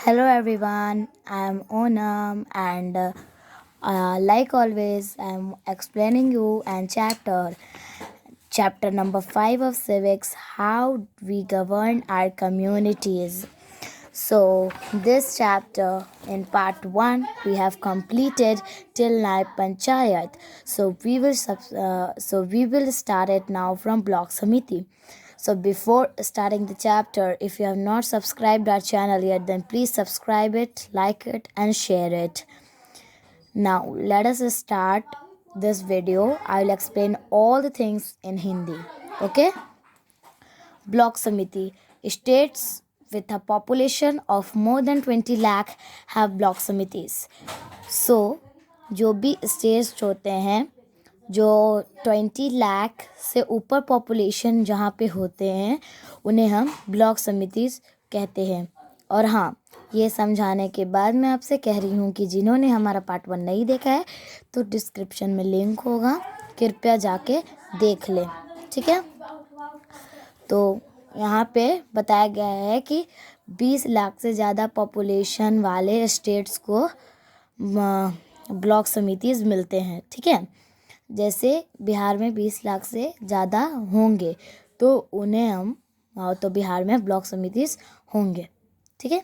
Hello everyone, I'm Onam and like always I'm explaining you and chapter number 5 of civics, how we govern our communities. So this chapter in part 1 we have completed till Nai Panchayat. So we will start it now from Block Samiti. So before starting the chapter, if you have not subscribed our channel yet, then please subscribe it, like it and share it. Now let us start this video. I will explain all the things in Hindi. Okay? Block Samiti. States with a population of more than 20 lakh have block samitis. So जो भी states होते हैं जो 20 लाख से ऊपर population जहाँ पे होते हैं उन्हें हम ब्लॉक समितिस कहते हैं। और हाँ, ये समझाने के बाद मैं आपसे कह रही हूँ कि जिन्होंने हमारा पार्ट 1 नहीं देखा है तो डिस्क्रिप्शन में लिंक होगा, कृपया जाके देख लें। ठीक है, तो यहाँ पे बताया गया है कि 20 लाख से ज़्यादा पॉपुलेशन वाले स्टेट्स को ब्लॉक समितिस मिलते हैं। ठीक है, जैसे बिहार में 20 लाख से ज़्यादा होंगे तो उन्हें हम तो बिहार में ब्लॉक समितिस होंगे। ठीक है,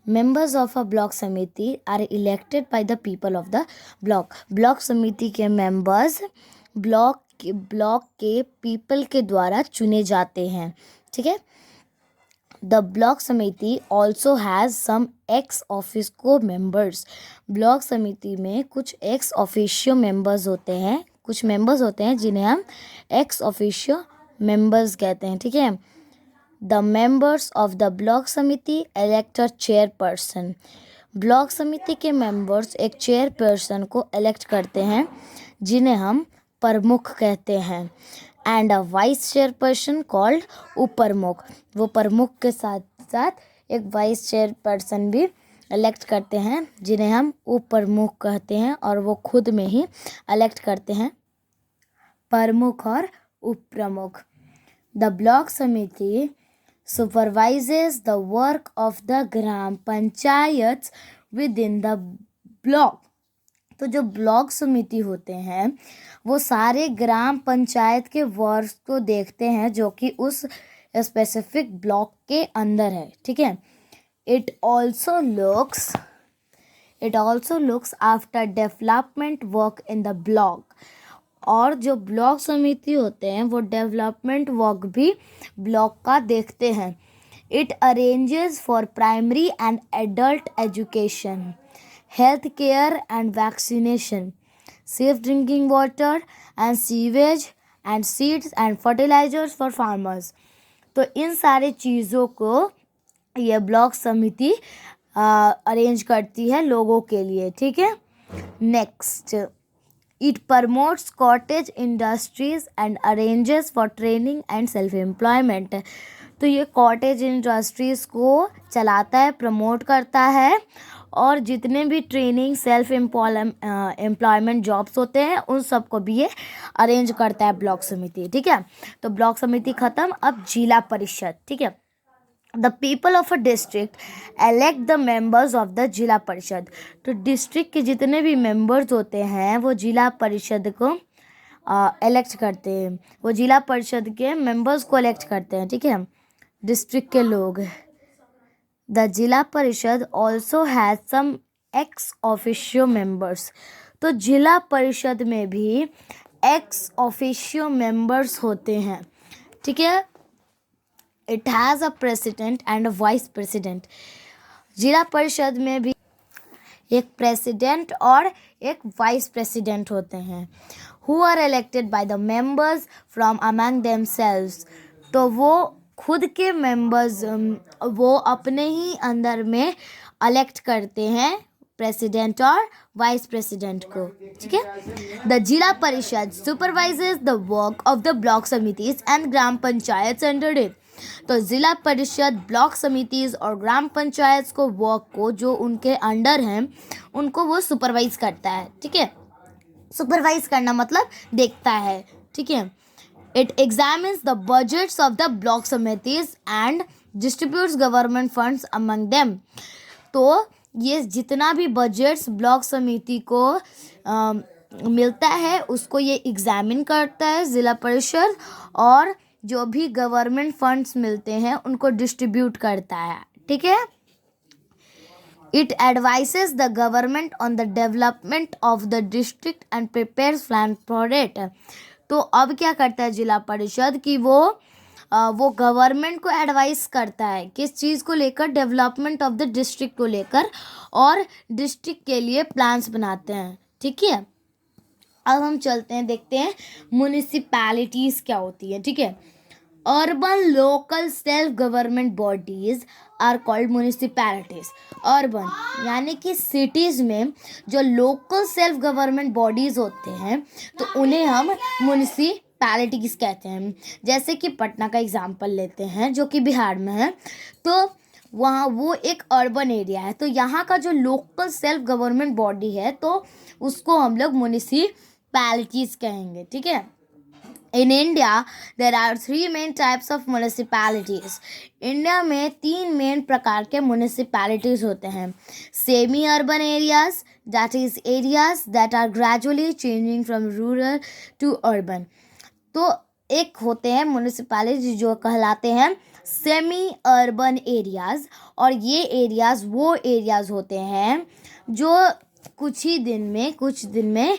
members of a block samiti are elected by the people of the block. Block समिति के मेंबर्स ब्लॉक के पीपल के द्वारा चुने जाते हैं। ठीक है, the block samiti also has some ex officio members. Block समिति में कुछ एक्स ऑफिशियो मेंबर्स होते हैं, कुछ मेंबर्स होते हैं जिन्हें हम एक्स ऑफिशियो मेंबर्स कहते हैं। ठीक है, the members of the block समिति इलेक्ट अ चेयरपर्सन। ब्लॉक समिति के मेंबर्स एक चेयरपर्सन को इलेक्ट करते हैं जिन्हें हम प्रमुख कहते हैं। And a vice chairperson called उपप्रमुख। वो प्रमुख के साथ साथ एक वाइस चेयरपर्सन भी इलेक्ट करते हैं जिन्हें हम उपप्रमुख कहते हैं, और वो खुद में ही इलेक्ट करते हैं प्रमुख और उपप्रमुख। द ब्लॉक समिति supervises the work of the gram panchayat with in the block. तो जो ब्लॉक समिति होते हैं वो सारे ग्राम पंचायत के वर्क को देखते हैं जो कि उस स्पेसिफिक ब्लॉक के अंदर है। ठीक है, it also looks after development work in the block. और जो ब्लॉक समिति होते हैं वो डेवलपमेंट वर्क भी ब्लॉक का देखते हैं। It arranges for primary and adult education, health care and vaccination, safe drinking water and sewage and seeds and fertilizers for farmers। तो इन सारे चीज़ों को ये ब्लॉक समिति अरेंज करती है लोगों के लिए। ठीक है, next, it promotes cottage industries and arranges for training and self employment. तो ये कॉटेज इंडस्ट्रीज़ को चलाता है, प्रमोट करता है, और जितने भी ट्रेनिंग सेल्फ एम्प्लॉयमेंट जॉब्स होते हैं उन सबको भी ये अरेंज करता है ब्लॉक समिति। ठीक है, तो ब्लॉक समिति ख़त्म, अब जिला परिषद। ठीक है, the people of a district elect the members of the जिला परिषद। तो डिस्ट्रिक्ट के जितने भी मेंबर्स होते हैं वो जिला परिषद को एलेक्ट करते हैं, वो जिला परिषद के मेंबर्स को एलेक्ट करते हैं। ठीक है, डिस्ट्रिक्ट के लोग। द जिला Parishad also has some ex officio members. तो जिला परिषद में भी एक्स ऑफिशियो मेंबर्स होते हैं। ठीक है, it has a president and a vice president. जिला परिषद में भी एक प्रेसिडेंट और एक वाइस प्रेसिडेंट होते हैं, who are elected by the members from among themselves. तो वो खुद के मेंबर्स वो अपने ही अंदर में इलेक्ट करते हैं प्रेसिडेंट और वाइस प्रेसिडेंट को। ठीक है, द जिला parishad supervises the work of the block samitis and gram panchayat under it. तो जिला परिषद ब्लॉक समितिज और ग्राम पंचायत को वर्क को जो उनके अंडर हैं उनको वो सुपरवाइज करता है। ठीक है, सुपरवाइज करना मतलब देखता है। ठीक है, it examines the budgets of the block committees and distributes government funds among them. तो ये जितना भी बजट्स ब्लॉक समिति को मिलता है उसको ये एग्जामिन करता है जिला परिषद, और जो भी गवर्नमेंट फंड्स मिलते हैं उनको डिस्ट्रीब्यूट करता है। ठीक है। It advises the government on the development of the district and prepares plan for it। तो अब क्या करता है जिला परिषद कि वो गवर्नमेंट को एडवाइस करता है किस चीज़ को लेकर, डेवलपमेंट ऑफ द डिस्ट्रिक्ट को लेकर, और डिस्ट्रिक्ट के लिए प्लान्स बनाते हैं। ठीक है। अब हम चलते हैं, देखते हैं म्युनिसिपैलिटीज़ क्या होती है। ठीक है। Urban local self government bodies are called municipalities. Urban यानी कि सिटीज़ में जो लोकल सेल्फ गवर्नमेंट बॉडीज होते हैं तो उन्हें हम म्युनिसिपैलिटीज कहते हैं। जैसे कि पटना का एग्जांपल लेते हैं जो कि बिहार में है, तो वहाँ वो एक अर्बन एरिया है, तो यहाँ का जो लोकल सेल्फ गवर्नमेंट बॉडी है तो उसको हम लोग म्युनिसिपैलिटीज कहेंगे। ठीक है। In India, there are 3 main types of municipalities. India में 3 मेन प्रकार के म्युनिसिपैलिटीज़ होते हैं। Semi urban areas, that is areas that are gradually changing from rural to urban। तो एक होते हैं म्युनिसिपैलिटी जो कहलाते हैं सेमी अर्बन एरियाज, और ये एरियाज वो एरियाज होते हैं जो कुछ दिन में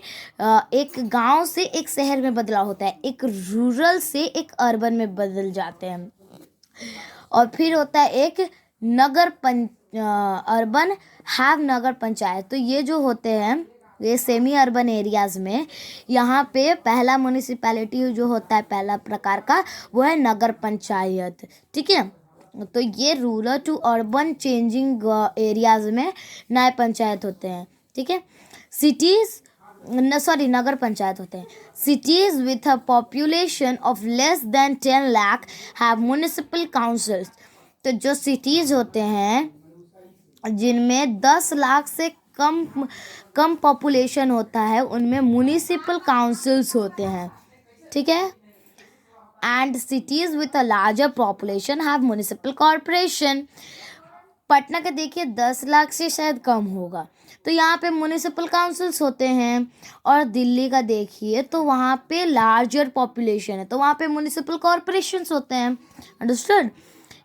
एक गांव से एक शहर में बदलाव होता है, एक रूरल से एक अर्बन में बदल जाते हैं। और फिर होता है एक अर्बन हैव नगर पंचायत। तो ये जो होते हैं ये सेमी अर्बन एरियाज में, यहाँ पे पहला म्युनिसिपैलिटी जो होता है पहला प्रकार का वो है नगर पंचायत। ठीक है। तो ये rural to urban changing areas में नए पंचायत होते हैं। ठीक है। नगर पंचायत होते हैं। Cities with a population of less than 10 lakh have municipal councils. तो जो सिटीज होते हैं जिनमें 10 लाख से कम पॉपुलेशन होता है उनमें म्युनिसिपल काउंसिल्स होते हैं। ठीक है। And cities with a larger population have municipal corporation. Patna का देखिए 10 लाख से शायद कम होगा तो यहाँ पे म्युनिसिपल काउंसिल्स होते हैं, और दिल्ली का देखिए तो वहाँ पे लार्जर पॉपुलेशन है तो वहाँ पे म्युनिसिपल कॉर्पोरेशंस होते हैं। Understood.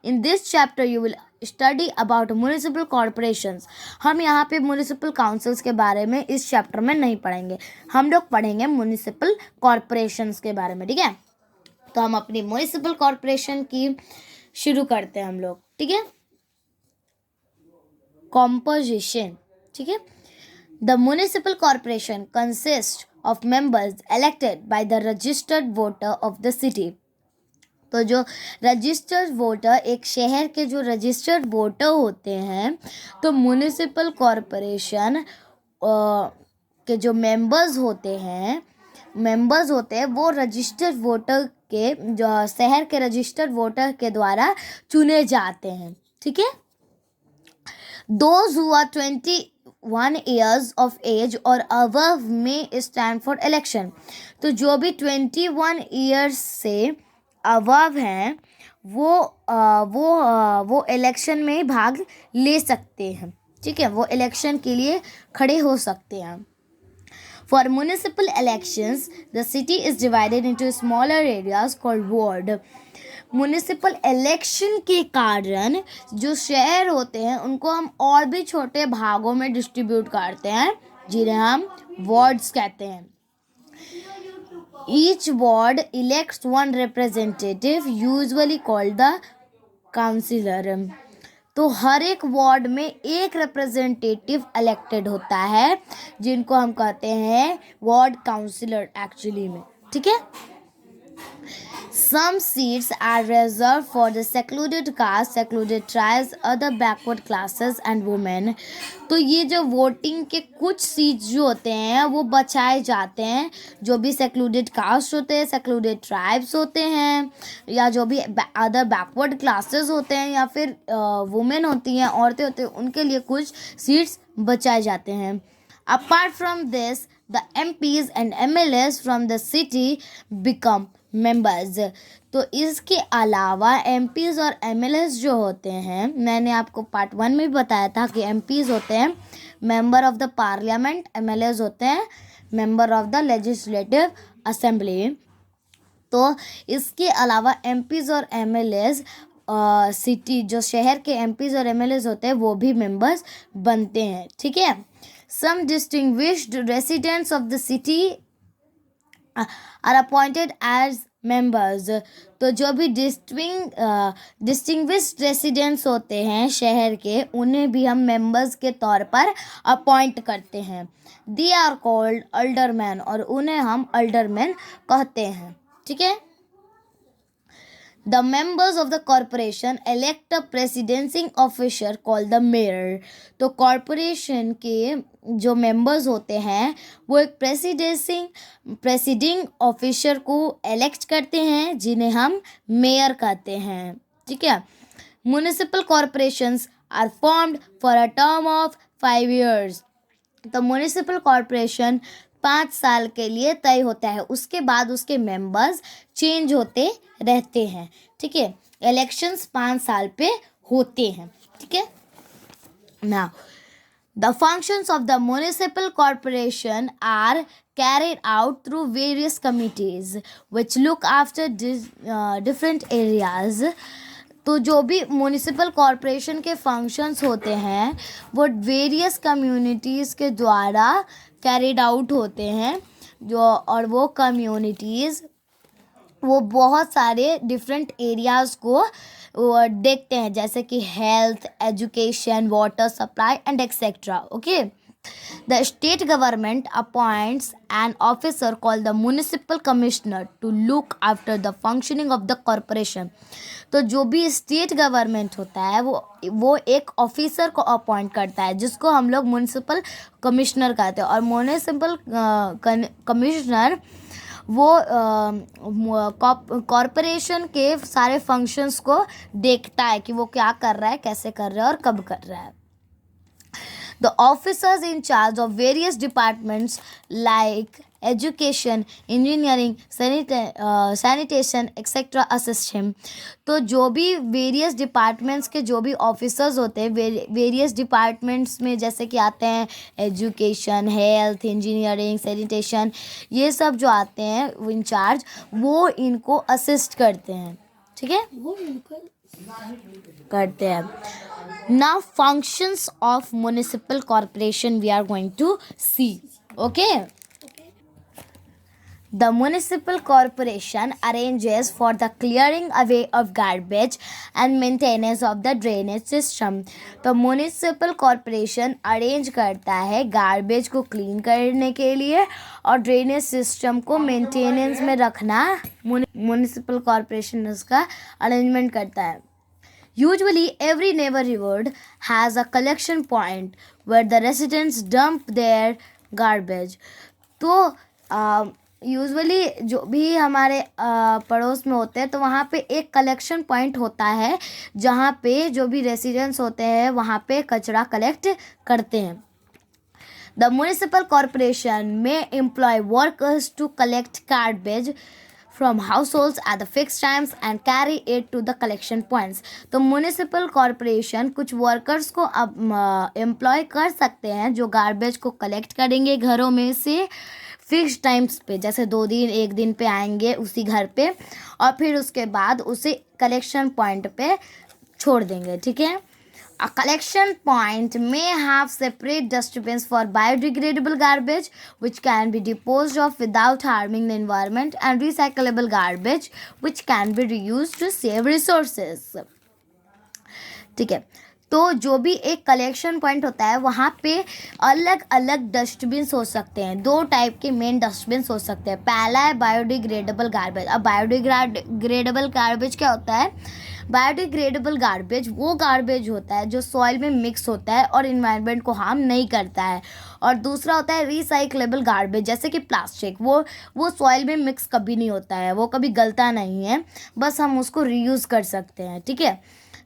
In this chapter you will study about municipal corporations. हम यहाँ पे म्युनिसिपल काउंसिल्स के बारे में इस चैप्टर में नहीं पढ़ेंगे, हम लोग पढ़ेंगे म्युनिसिपल कॉर्पोरेशंस के बारे में। ठीक है। तो हम अपनी म्युनिसिपल कॉर्पोरेशन की शुरू करते हैं हम लोग। ठीक है। कॉम्पोजिशन। ठीक है। The municipal corporation consist of members elected by the registered voter of the city. तो जो रजिस्टर्ड वोटर, एक शहर के जो रजिस्टर्ड वोटर होते हैं, तो म्युनिसिपल कॉर्पोरेशन के जो मेंबर्स होते हैं वो रजिस्टर्ड वोटर के, जो शहर के रजिस्टर्ड वोटर के द्वारा चुने जाते हैं। ठीक है। Those who are 21 years of age or above may stand for election। तो जो भी 21 years से above हैं वो इलेक्शन में भाग ले सकते हैं। ठीक है। वो इलेक्शन के लिए खड़े हो सकते हैं। For municipal elections, the city is divided into smaller areas called ward। Municipal election के कारण जो शहर होते हैं उनको हम और भी छोटे भागों में डिस्ट्रीब्यूट करते हैं जिन्हें हम वार्ड्स कहते हैं। Each ward elects one representative usually called the councillor. तो हर एक वार्ड में एक रिप्रेजेंटेटिव इलेक्टेड होता है जिनको हम कहते हैं वार्ड काउंसिलर एक्चुअली में। ठीक है। Some seats are reserved for the secluded caste, secluded tribes, other backward classes and women। तो ये जो वोटिंग के कुछ सीट्स जो होते हैं वो बचाए जाते हैं जो भी सेक्लूडेड कास्ट होते हैं, सेक्लूडेड ट्राइब्स होते हैं, या जो भी अदर बैकवर्ड क्लासेस होते हैं, या फिर वुमेन होती हैं, औरतें होती हैं, उनके लिए कुछ सीट्स बचाए जाते हैं। Apart from this, the MPs and MLAs from the city become members. तो इसके अलावा एमपीज और एमएलएस जो होते हैं, मैंने आपको पार्ट 1 में भी बताया था कि एमपीज होते हैं member of the parliament, MLAs होते हैं member of the legislative assembly. तो इसके अलावा एमपीज और एमएलएस सिटी जो शहर के एमपीज और एमएलएस होते हैं वो भी मेंबर्स बनते हैं, ठीक है। Some distinguished residents of the city are appointed as members. तो जो भी डिस्टिंग्विश्ड रेसिडेंट्स होते हैं शहर के, उन्हें भी हम मेंबर्स के तौर पर अपॉइंट करते हैं। दे आर कॉल्ड अल्डरमैन, और उन्हें हम अल्डरमैन कहते हैं, ठीक है। The members of the corporation elect a presiding officer called the mayor। तो कॉरपोरेशन के जो मेंबर्स होते हैं वो एक प्रेसिडिंग ऑफिसर को एलेक्ट करते हैं, जिन्हें हम मेयर कहते हैं, ठीक है। Municipal corporations are formed for a term of 5 years। तो म्युनिसिपल कॉरपोरेशन 5 साल के लिए तय होता है, उसके बाद उसके मेंबर्स चेंज होते रहते हैं, ठीक है। इलेक्शंस 5 साल पे होते हैं, ठीक है। Now the functions of the municipal corporation are carried out through various committees which look after different areas। तो जो भी म्युनिसिपल कॉरपोरेशन के फंक्शंस होते हैं वो वेरियस कम्युनिटीज़ के द्वारा कैरिड आउट होते हैं, जो और वो कम्युनिटीज़ वो बहुत सारे डिफरेंट एरियाज़ को देखते हैं, जैसे कि health, education, water supply and etcetera, okay. The state government appoints an officer called the municipal commissioner to look after the functioning of the corporation। तो जो भी स्टेट गवर्नमेंट होता है वो एक ऑफिसर को अपॉइंट करता है, जिसको हम लोग म्युनिसिपल कमिश्नर कहते हैं। और म्युनिसिपल कमिश्नर वो कॉरपोरेशन के सारे फंक्शंस को देखता है कि वो क्या कर रहा है, कैसे कर रहा है और कब कर रहा है। The officers in charge of various departments like education, engineering, sanitation, etc. assist him। तो जो भी वेरियस डिपार्टमेंट्स के जो भी ऑफिसर्स होते हैं, वेरियस डिपार्टमेंट्स में जैसे कि आते हैं एजुकेशन, हेल्थ, इंजीनियरिंग, सैनिटेशन, ये सब जो आते हैं इंचार्ज, वो इनको असिस्ट करते हैं, ठीक है, वो इनको करते हैं। Now functions of municipal corporation we are going to see, okay। The municipal corporation arranges for the clearing away of garbage and maintenance of the drainage system। तो municipal corporation arrange करता है गार्बेज को clean करने के लिए और drainage system को maintenance में रखना municipal corporation उसका अरेंजमेंट करता है। Usually, every neighborhood has a collection point where the residents dump their garbage। तो यूजुअली जो भी हमारे पड़ोस में होते हैं तो वहाँ पे एक कलेक्शन पॉइंट होता है, जहाँ पे जो भी रेसिडेंट्स होते हैं वहाँ पे कचरा कलेक्ट करते हैं। The municipal corporation may employ workers to collect garbage from households at the fixed times and carry it to the collection points। तो म्युनिसिपल कॉरपोरेशन कुछ वर्कर्स को अब एम्प्लॉय कर सकते हैं जो गार्बेज को कलेक्ट करेंगे घरों में से फिक्स टाइम्स पे, जैसे 2 दिन 1 दिन पे आएंगे उसी घर पे और फिर उसके बाद उसे कलेक्शन पॉइंट पे छोड़ देंगे, ठीक है। A collection point may have separate dustbins for biodegradable garbage which can be disposed of without harming the environment and recyclable garbage which can be reused to save resources। ठीक है, तो जो भी एक कलेक्शन पॉइंट होता है वहाँ पे अलग अलग डस्टबिन्स हो सकते हैं। 2 टाइप के मेन डस्टबिन्स हो सकते हैं। पहला है बायोडिग्रेडेबल गार्बेज। अब बायोडिग्रेडेबल गार्बेज क्या होता है? बायोडिग्रेडेबल गार्बेज वो गार्बेज होता है जो सॉइल में मिक्स होता है और इन्वायरमेंट को हार्म नहीं करता है। और दूसरा होता है रिसाइक्लेबल गार्बेज, जैसे कि प्लास्टिक, वो सॉइल में मिक्स कभी नहीं होता है, वो कभी गलता नहीं है, बस हम उसको रीयूज़ कर सकते हैं, ठीक है।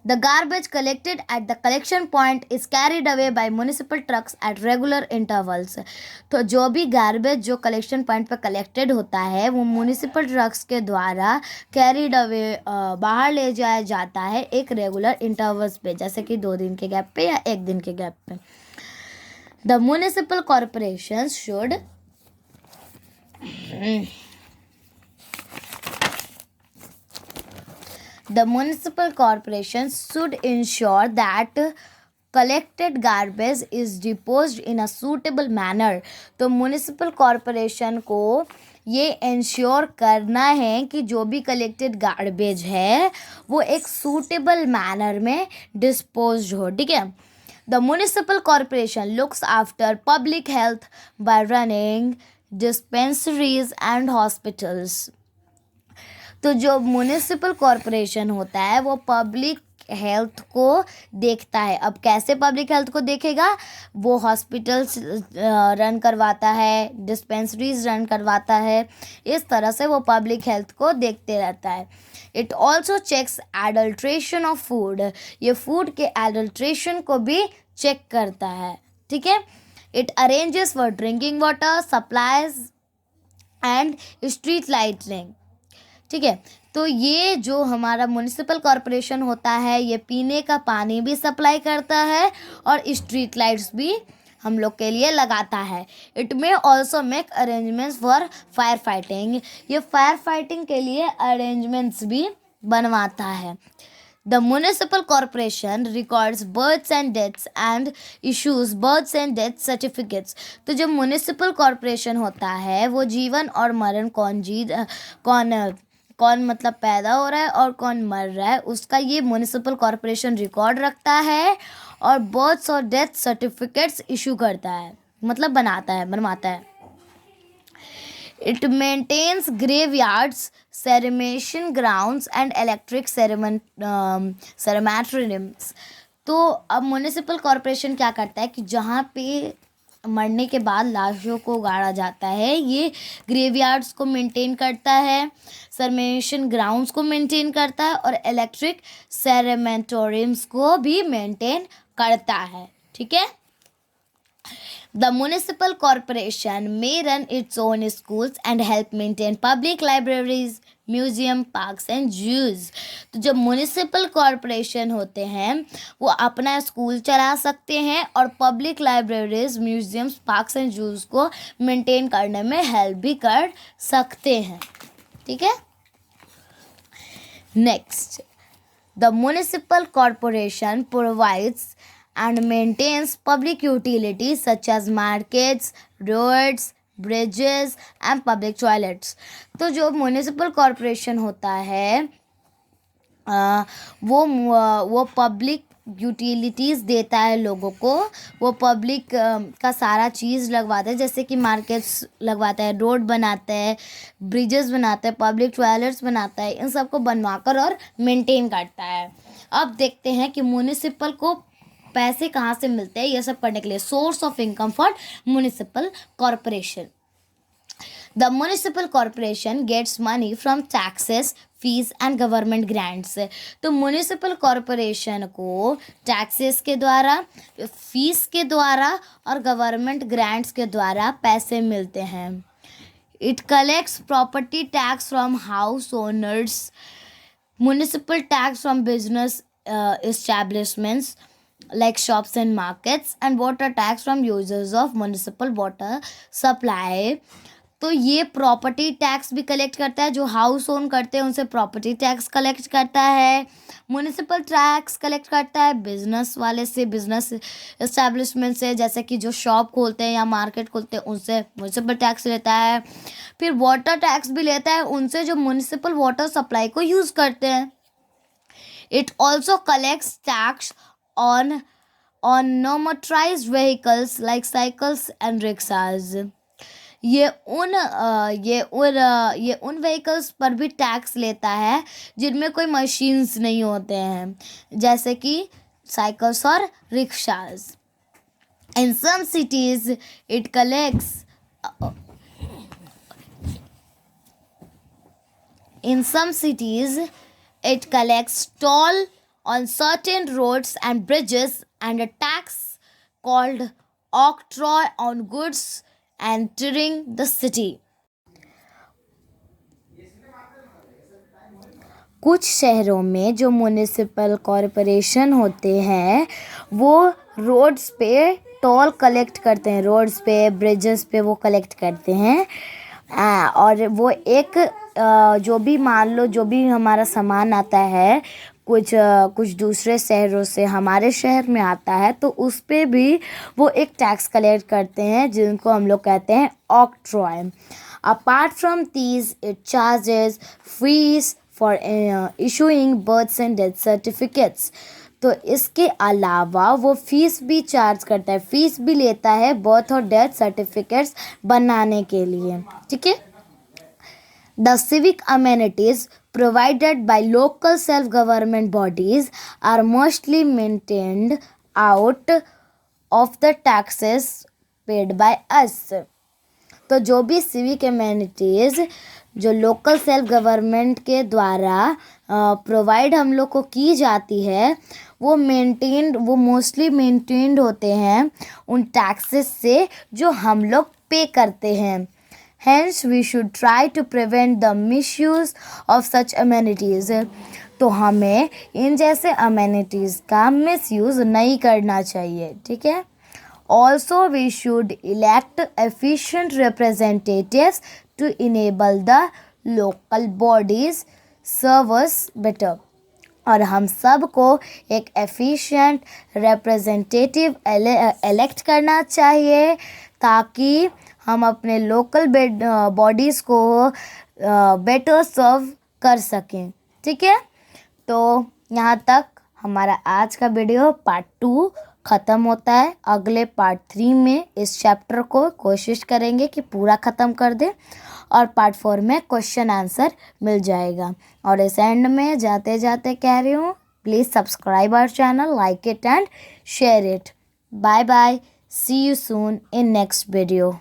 The garbage collected at the collection point is carried away by municipal trucks at regular intervals. तो जो भी गार्बेज जो कलेक्शन पॉइंट पर कलेक्टेड होता है वो म्यूनिसिपल ट्रक्स के द्वारा कैरिड अवे बाहर ले जाया जाता है एक रेगुलर इंटरवल्स पे, जैसे कि 2 दिन के गैप पे या 1 दिन के गैप पे. The municipal corporations should The municipal corporations should ensure that collected garbage is disposed in a suitable manner. तो municipal corporation को ये इंश्योर करना है कि जो भी कलेक्टेड गार्बेज है वो एक सूटेबल मैनर में डिस्पोज हो. ठीक है. The municipal corporation looks after public health by running dispensaries and hospitals. तो जो म्यूनिसिपल कॉरपोरेशन होता है वो पब्लिक हेल्थ को देखता है. अब कैसे पब्लिक हेल्थ को देखेगा? वो हॉस्पिटल्स रन करवाता है, डिस्पेंसरीज रन करवाता है, इस तरह से वो पब्लिक हेल्थ को देखते रहता है. It also checks adulteration of food. ये फूड के एडल्ट्रेशन को भी चेक करता है. ठीक है. It arranges for drinking water supplies and street lighting. ठीक है. तो ये जो हमारा म्यूनिसिपल कॉरपोरेशन होता है ये पीने का पानी भी सप्लाई करता है और स्ट्रीट लाइट्स भी हम लोग के लिए लगाता है. इट में also make arrangements for fire fighting. ये फायर फाइटिंग के लिए अरेंजमेंट्स भी बनवाता है. The municipal corporation records births and deaths and issues births and death certificates. तो जो म्यूनिसिपल कॉरपोरेशन होता है वो जीवन और मरण कौन मतलब पैदा हो रहा है और कौन मर रहा है उसका ये म्यूनिसिपल कॉरपोरेशन रिकॉर्ड रखता है और बर्थ्स और डेथ सर्टिफिकेट्स इशू करता है, मतलब बनवाता है. It maintains graveyards, cremation grounds and electric cemeteries. तो अब म्यूनिसिपल कॉरपोरेशन क्या करता है कि जहाँ पे मरने के बाद लाशों को गाड़ा जाता है ये ग्रेवयार्ड्स को मेंटेन करता है, क्रेमेशन ग्राउंड्स को मेंटेन करता है और इलेक्ट्रिक सेमेटेरियम्स को भी मेंटेन करता है. ठीक है. The municipal corporation may run its own schools and help maintain public libraries, museum, parks and zoos. तो जब म्यूनिसिपल कॉरपोरेशन होते हैं वो अपना स्कूल चला सकते हैं और public libraries, museums, parks and zoos को मेंटेन करने में हेल्प भी कर सकते हैं. ठीक है. Next, the municipal corporation provides and maintains public utilities such as markets, roads, bridges and public toilets. तो जो म्यूनिसिपल कॉरपोरेशन होता है वो पब्लिक यूटिलिटीज़ देता है लोगों को. वो पब्लिक का सारा चीज़ लगवाता है, जैसे कि मार्केट्स लगवाता है, रोड बनाता है, ब्रिजेस बनाता है, पब्लिक टॉयलेट्स बनाता है, इन सबको बनवाकर और मेंटेन करता है. अब देखते हैं कि म्यूनिसिपल को पैसे कहाँ से मिलते हैं ये सब पढ़ने के लिए. Source of income for municipal corporation. The municipal corporation gets money from taxes, fees and government grants. तो म्यूनिसिपल कॉरपोरेशन को टैक्सेस के द्वारा, फीस के द्वारा और गवर्नमेंट ग्रांट्स के द्वारा पैसे मिलते हैं. It collects property tax from house owners, municipal tax from business establishments like shops and markets and water tax from users of municipal water supply. तो ये प्रॉपर्टी टैक्स भी कलेक्ट करता है, जो हाउस ओन करते हैं उनसे प्रॉपर्टी टैक्स कलेक्ट करता है. म्यूनिसिपल टैक्स कलेक्ट करता है बिजनेस वाले से, बिजनेस एस्टैब्लिशमेंट से, जैसे कि जो शॉप खोलते हैं या मार्केट खोलते हैं उनसे म्यूनिसिपल टैक्स लेता है. फिर वाटर टैक्स भी लेता है उनसे जो म्यूनिसिपल वाटर सप्लाई को यूज़ करते हैं. It also collects tax on non-motorized vehicles like cycles and rickshaws. ये उन व्हीकल्स पर भी टैक्स लेता है जिनमें कोई मशीन्स नहीं होते हैं, जैसे कि साइकिल्स और rickshaws. In some cities it collects toll on certain roads and bridges, and a tax called octroi on goods entering the city. कुछ शहरों में जो म्युनिसिपल कॉरपोरेशन होते हैं वो रोड्स पे टोल कलेक्ट करते हैं, रोड्स पे ब्रिजेस पे वो कलेक्ट करते हैं। और वो एक जो भी मान लो जो भी हमारा सामान आता है कुछ दूसरे शहरों से हमारे शहर में आता है तो उस पे भी वो एक टैक्स कलेक्ट करते हैं जिनको हम लोग कहते हैं octroi. Apart from these it charges fees for issuing births and death certificates. तो इसके अलावा वो फीस भी चार्ज करता है, फीस भी लेता है बर्थ और डेथ सर्टिफिकेट्स बनाने के लिए। ठीक है। The civic amenities provided by local self-government bodies are mostly maintained out of the taxes paid by us. तो जो भी सिविक एमेनिटीज़ जो लोकल सेल्फ गवर्नमेंट के द्वारा प्रोवाइड हम लोग को की जाती है वो मोस्टली मेंटेन्ड होते हैं उन टैक्सेस से जो हम लोग पे करते हैं। Hence, we should try to prevent the misuse of such amenities. तो हमें इन जैसे amenities का misuse नहीं करना चाहिए। ठीक है। Also, we should elect efficient representatives to enable the local bodies serve us better. और हम सबको एक एफिशिएंट रिप्रेजेंटेटिव एलेक्ट करना चाहिए ताकि हम अपने लोकल बॉडीज़ को बेटर सर्व कर सकें। ठीक है। तो यहाँ तक हमारा आज का वीडियो पार्ट 2 ख़त्म होता है। अगले पार्ट 3 में इस चैप्टर को कोशिश करेंगे कि पूरा ख़त्म कर दें और पार्ट 4 में क्वेश्चन आंसर मिल जाएगा। और इस एंड में जाते जाते कह रही हूँ please subscribe our channel, like it and share it. Bye bye, see you soon in next video.